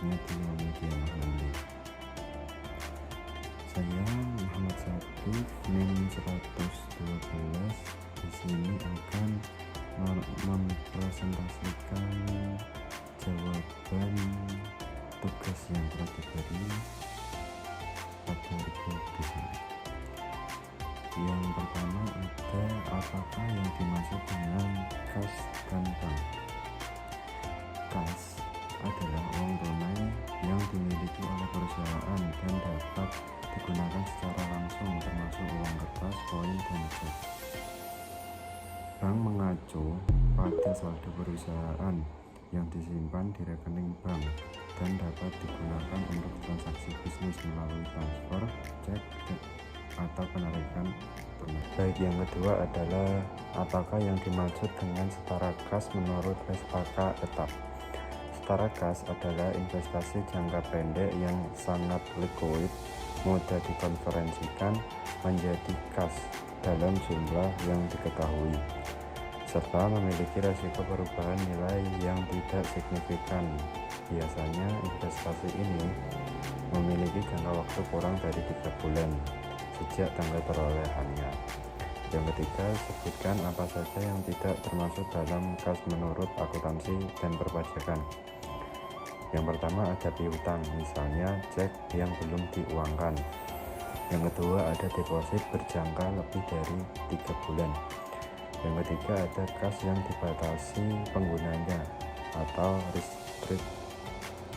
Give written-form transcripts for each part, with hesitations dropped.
hanya di media nanti. Saya Muhammad Sabtu NIM 112 di sini akan mempresentasikan jawaban tugas yang telah diberi pada ibu di sini. Yang pertama ada apakah yang dimaksud dengan kas dan bank. Kas adalah uang tunai yang dimiliki oleh perusahaan dan dapat digunakan secara langsung, termasuk uang kertas, koin, dan cek. Bank mengacu pada saldo perusahaan yang disimpan di rekening bank dan dapat digunakan untuk transaksi bisnis melalui transfer, cek, atau penarikan tunai. Baik, yang kedua adalah apakah yang dimaksud dengan setara kas menurut SPK ETAP. Setara kas adalah investasi jangka pendek yang sangat liquid, mudah dikonversikan menjadi kas dalam jumlah yang diketahui, serta memiliki resiko perubahan nilai yang tidak signifikan. Biasanya investasi ini memiliki jangka waktu kurang dari 3 bulan sejak tanggal perolehannya. Yang ketiga, sebutkan apa saja yang tidak termasuk dalam kas menurut akuntansi dan perpajakan. Yang pertama ada piutang, misalnya cek yang belum diuangkan. Yang kedua ada deposit berjangka lebih dari 3 bulan. Yang ketiga ada kas yang dibatasi penggunanya atau restricted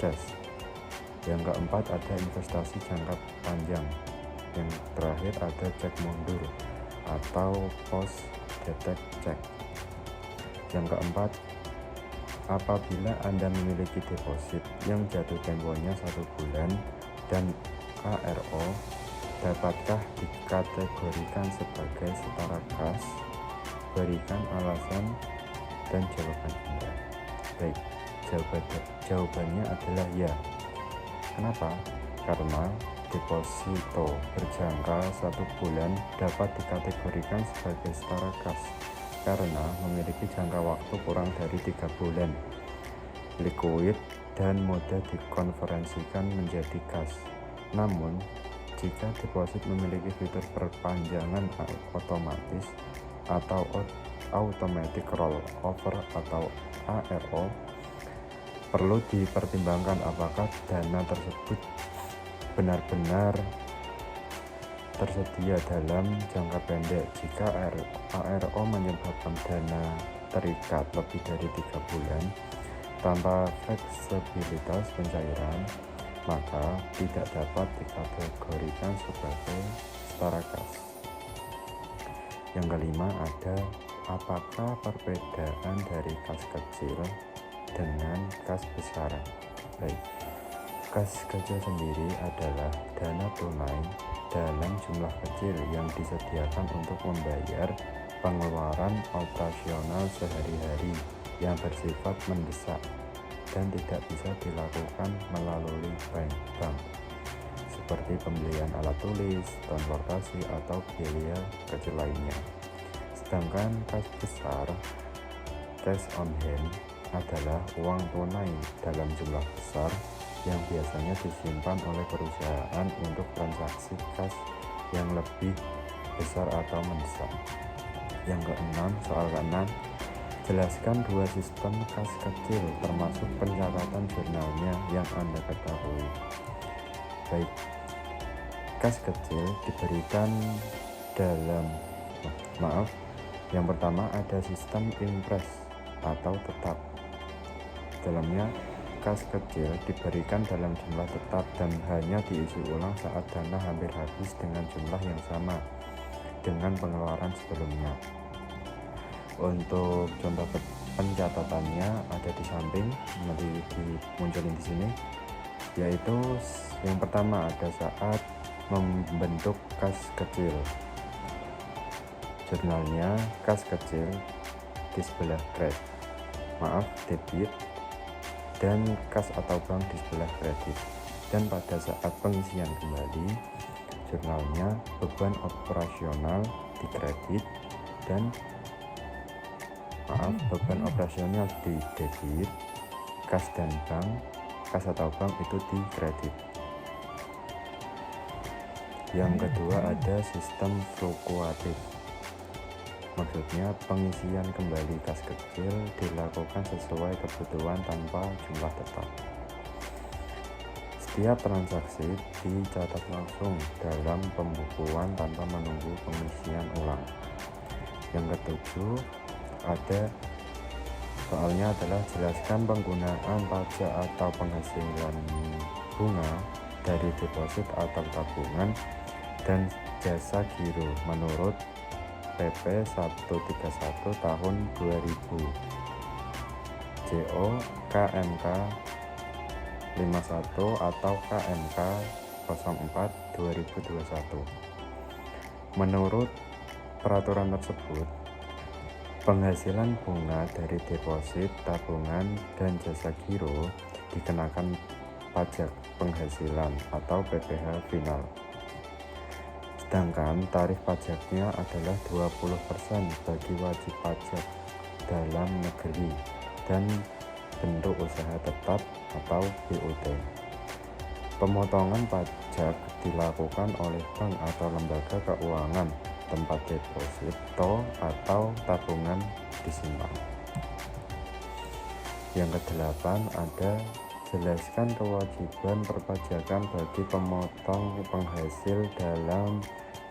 cash. Yang keempat ada investasi jangka panjang. Yang terakhir ada cek mundur atau post dated check. Yang keempat, apabila Anda memiliki deposit yang jatuh temponya 1 bulan dan KRO, dapatkah dikategorikan sebagai setara kas? Berikan alasan dan jawaban Anda. Baik, jawabannya adalah ya. Kenapa? Karena deposito berjangka 1 bulan dapat dikategorikan sebagai setara kas karena memiliki jangka waktu kurang dari 3 bulan, liquid, dan mudah dikonversikan menjadi kas. Namun, jika deposit memiliki fitur perpanjangan otomatis atau automatic roll over atau ARO, perlu dipertimbangkan apakah dana tersebut benar-benar tersedia dalam jangka pendek. Jika ARO menyebabkan dana terikat lebih dari 3 bulan tanpa fleksibilitas pencairan, maka tidak dapat dikategorikan sebagai setara kas. Yang kelima ada apakah perbedaan dari kas kecil dengan kas besar. Baik, kas kecil sendiri adalah dana tunai dalam jumlah kecil yang disediakan untuk membayar pengeluaran operasional sehari-hari yang bersifat mendesak dan tidak bisa dilakukan melalui bank, seperti pembelian alat tulis, transportasi, atau biaya kecil lainnya. Sedangkan kas besar, cash on hand, adalah uang tunai dalam jumlah besar yang biasanya disimpan oleh perusahaan untuk transaksi kas yang lebih besar atau mendesak. Yang keenam, soal keenam, jelaskan 2 sistem kas kecil termasuk pencatatan jurnalnya yang Anda ketahui. Baik, kas kecil diberikan dalam yang pertama ada sistem impres atau tetap. Dalamnya, kas kecil diberikan dalam jumlah tetap dan hanya diisi ulang saat dana hampir habis dengan jumlah yang sama dengan pengeluaran sebelumnya. Untuk contoh pencatatannya ada di samping, nanti dimunculin di sini, yaitu yang pertama ada saat membentuk kas kecil. Jurnalnya kas kecil di sebelah debit, dan kas atau bank di sebelah kredit. Dan pada saat pengisian kembali, jurnalnya beban operasional di kredit dan beban operasional di debit, kas dan bank kas atau bank itu dikredit. Yang kedua ada sistem fluktuatif. Maksudnya pengisian kembali kas kecil dilakukan sesuai kebutuhan tanpa jumlah tetap. Setiap transaksi dicatat langsung dalam pembukuan tanpa menunggu pengisian ulang. Yang ketujuh ada soalnya adalah jelaskan penggunaan pajak atau penghasilan bunga dari deposit atau tabungan dan jasa giro menurut PP 131 tahun 2000 JO KMK 51 atau KMK 04 2021. Menurut peraturan tersebut, penghasilan bunga dari deposit, tabungan, dan jasa giro dikenakan pajak penghasilan atau PPh final. Sedangkan tarif pajaknya adalah 20% bagi wajib pajak dalam negeri dan bentuk usaha tetap atau BUT. Pemotongan pajak dilakukan oleh bank atau lembaga keuangan tempat deposito atau tabungan disimpan. Yang kedelapan ada jelaskan kewajiban perpajakan bagi pemotong penghasil dalam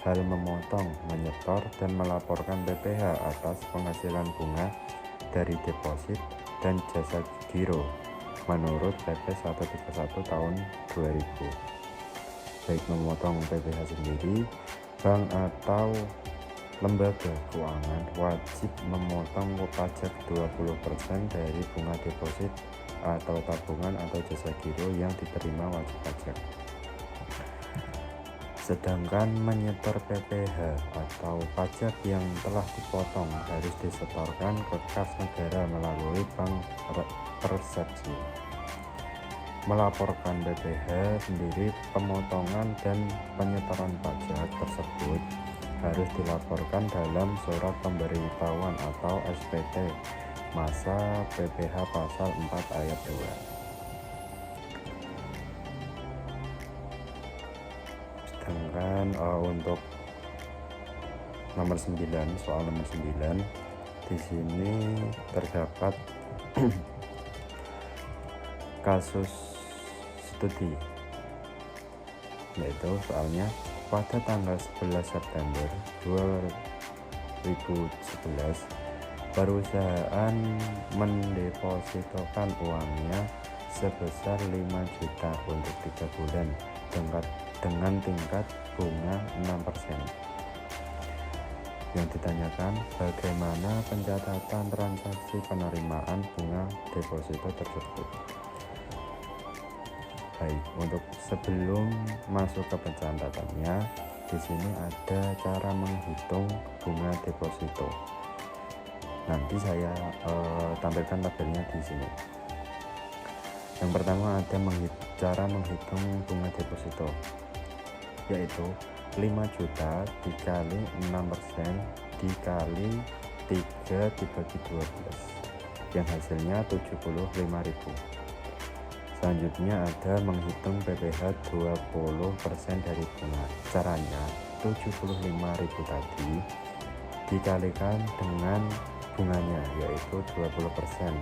hal memotong, menyetor, dan melaporkan PPh atas penghasilan bunga dari deposit dan jasa giro menurut PP 131 tahun 2000. Baik memotong PPh sendiri, bank atau lembaga keuangan wajib memotong pajak 20% dari bunga deposit atau tabungan atau jasa giro yang diterima wajib pajak. Sedangkan menyetor PPh atau pajak yang telah dipotong harus disetorkan ke kas negara melalui bank persepsi. Melaporkan PPh sendiri, pemotongan dan penyetoran pajak tersebut harus dilaporkan dalam surat pemberitahuan atau SPT masa PPh pasal 4 ayat 2. Sedangkan untuk nomor 9, soal nomor 9 di sini terdapat kasus studi, yaitu soalnya pada tanggal 11 September 2011 perusahaan mendepositokan uangnya sebesar 5 juta untuk 3 bulan dengan tingkat bunga 6%. Yang ditanyakan, bagaimana pencatatan transaksi penerimaan bunga deposito tersebut. Baik, untuk sebelum masuk ke pencatatannya, di sini ada cara menghitung bunga deposito. Nanti saya tampilkan tabelnya di sini. Yang pertama ada cara menghitung bunga deposito, yaitu 5 juta dikali 6% dikali 3 dibagi 12 yang hasilnya 75.000. Selanjutnya ada menghitung PPh 20% dari bunga. Caranya 75.000 tadi dikalikan dengan bunganya, yaitu 20%,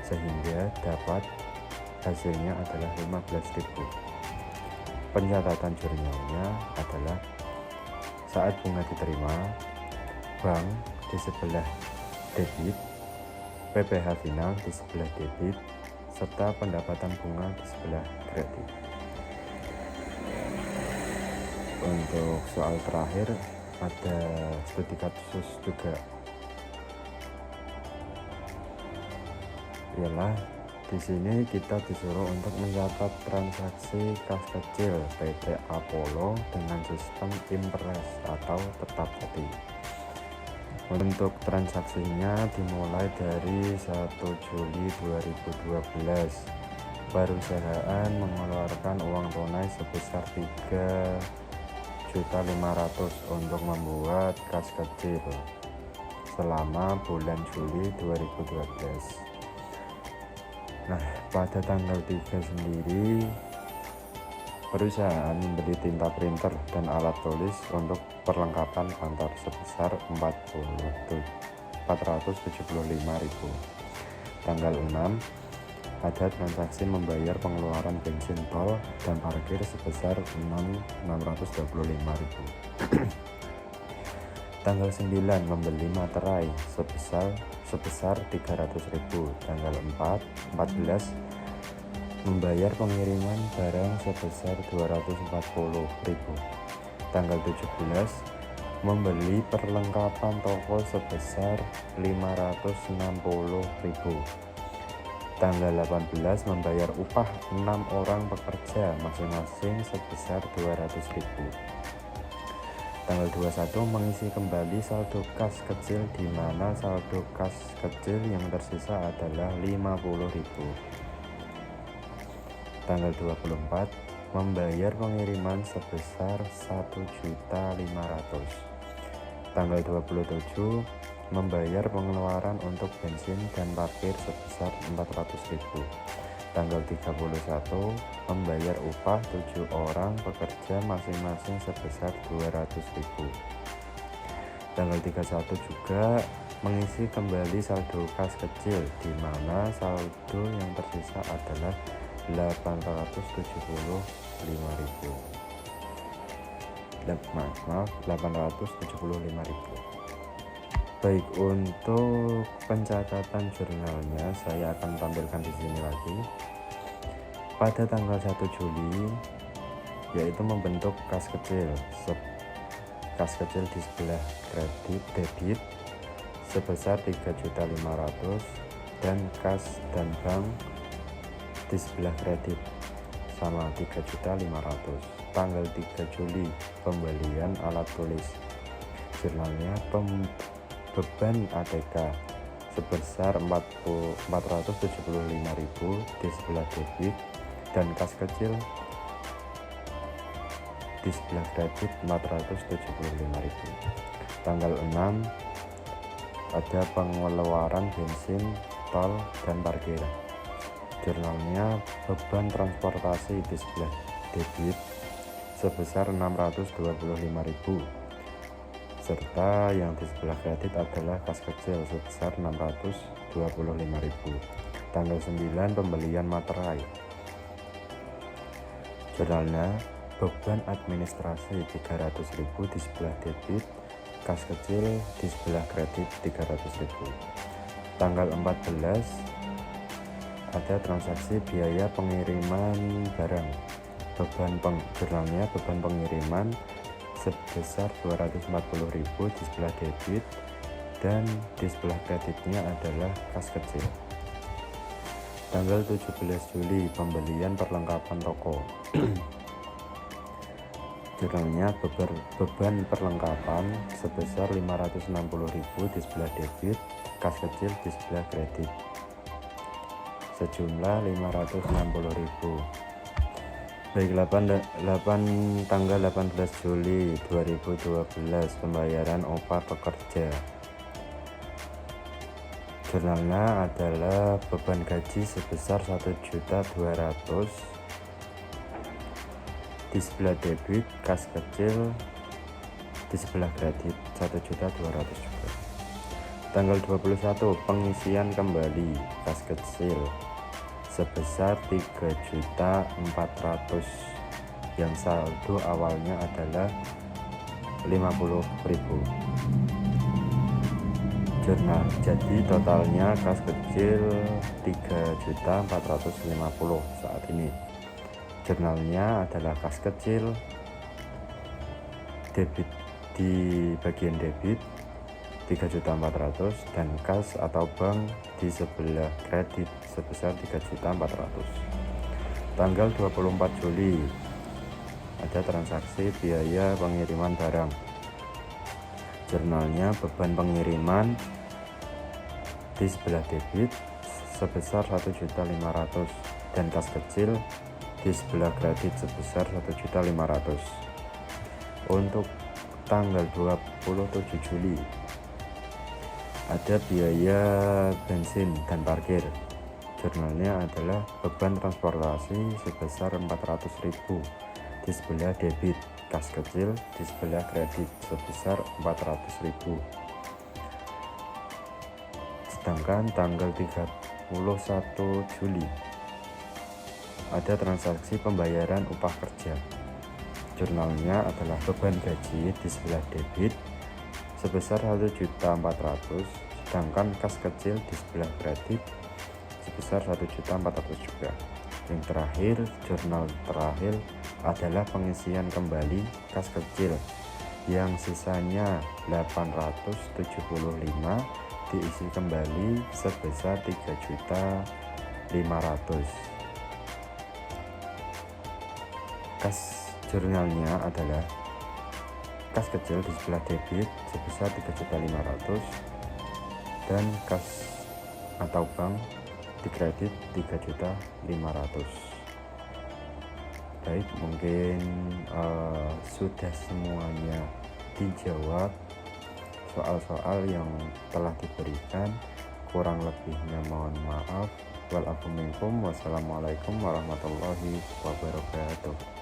sehingga dapat hasilnya adalah 15.000. Pencatatan jurnalnya adalah saat bunga diterima, bank di sebelah debit, PPh final di sebelah debit, serta pendapatan bunga di sebelah kredit. Untuk soal terakhir ada studi kasus juga, ialah di sini kita disuruh untuk mencatat transaksi kas kecil PT Apollo dengan sistem impres atau tetap hati. Untuk transaksinya dimulai dari 1 Juli 2012. Perusahaan mengeluarkan uang tunai sebesar 3.500.000 untuk membuat kas kecil selama bulan Juli 2012. Nah, pada tanggal 3 sendiri perusahaan membeli tinta printer dan alat tulis untuk perlengkapan kantor sebesar 475.000. Tanggal 6 ada transaksi membayar pengeluaran bensin tol dan parkir sebesar 625.000. Tanggal 9 membeli materai sebesar 300.000. Tanggal 14 membayar pengiriman barang sebesar 240.000. Tanggal 17 membeli perlengkapan toko sebesar 560.000. Tanggal 18 membayar upah 6 orang pekerja masing-masing sebesar 200.000. Tanggal 21 mengisi kembali saldo kas kecil, di mana saldo kas kecil yang tersisa adalah 50.000. Tanggal 24 membayar pengiriman sebesar 1.500.000. Tanggal 27 membayar pengeluaran untuk bensin dan parkir sebesar 400.000. Tanggal 31 membayar upah 7 orang pekerja masing-masing sebesar 200.000. Tanggal 31 juga mengisi kembali saldo kas kecil, di mana saldo yang tersisa adalah 875.000. Baik, untuk pencatatan jurnalnya saya akan tampilkan di sini lagi. Pada tanggal 1 Juli yaitu membentuk kas kecil. Kas kecil di sebelah kredit debit sebesar 3.500.000 dan kas dan bank di sebelah kredit sama 3.500.000. Tanggal 3 Juli pembelian alat tulis. Jurnalnya beban ATK sebesar 475.000 di sebelah debit dan kas kecil di sebelah kredit 475.000. Tanggal 6 ada pengeluaran bensin, tol, dan parkir. Jurnalnya beban transportasi di sebelah debit sebesar 625.000, serta yang di sebelah kredit adalah kas kecil sebesar 625.000. Tanggal 9 pembelian materai. Jurnalnya beban administrasi 300.000 di sebelah debit, kas kecil di sebelah kredit 300.000. Tanggal 14 ada transaksi biaya pengiriman barang. Jurnalnya beban pengiriman sebesar 240.000 di sebelah debit dan di sebelah kreditnya adalah kas kecil. Tanggal 17 Juli pembelian perlengkapan toko. Jurnalnya beban perlengkapan sebesar 560.000 di sebelah debit, kas kecil di sebelah kredit sejumlah 560.000. Baik, tanggal 18 Juli 2012 pembayaran upah pekerja. Jurnalnya adalah beban gaji sebesar 1.200.000 di sebelah debit, kas kecil di sebelah kredit 1.200.000 juga. Tanggal 21 pengisian kembali kas kecil sebesar 3.400.000 yang saldo awalnya adalah 50.000. Jurnal jadi totalnya kas kecil 3.450.000 saat ini. Jurnalnya adalah kas kecil debit di bagian debit 3.400.000 dan kas atau bank di sebelah kredit sebesar 3.400.000. Tanggal 24 Juli ada transaksi biaya pengiriman barang. Jurnalnya beban pengiriman di sebelah debit sebesar 1.500.000 dan kas kecil di sebelah kredit sebesar 1.500.000. Untuk tanggal 27 Juli ada biaya bensin dan parkir. jurnalnya adalah beban transportasi sebesar 400.000 di sebelah debit, kas kecil di sebelah kredit sebesar 400.000. Sedangkan tanggal 31 Juli ada transaksi pembayaran upah kerja. Jurnalnya adalah beban gaji di sebelah debit sebesar 1.400.000, sedangkan kas kecil di sebelah kredit sebesar 1.400.000 juga. Yang terakhir, jurnal terakhir adalah pengisian kembali kas kecil yang sisanya 875 diisi kembali sebesar 3.500.000. Kas jurnalnya adalah kas kecil di sebelah debit sebesar 3.500.000 dan kas atau bank di kredit 3.500.000. Baik, mungkin sudah semuanya dijawab soal-soal yang telah diberikan. Kurang lebihnya mohon maaf. Wassalamualaikum warahmatullahi wabarakatuh.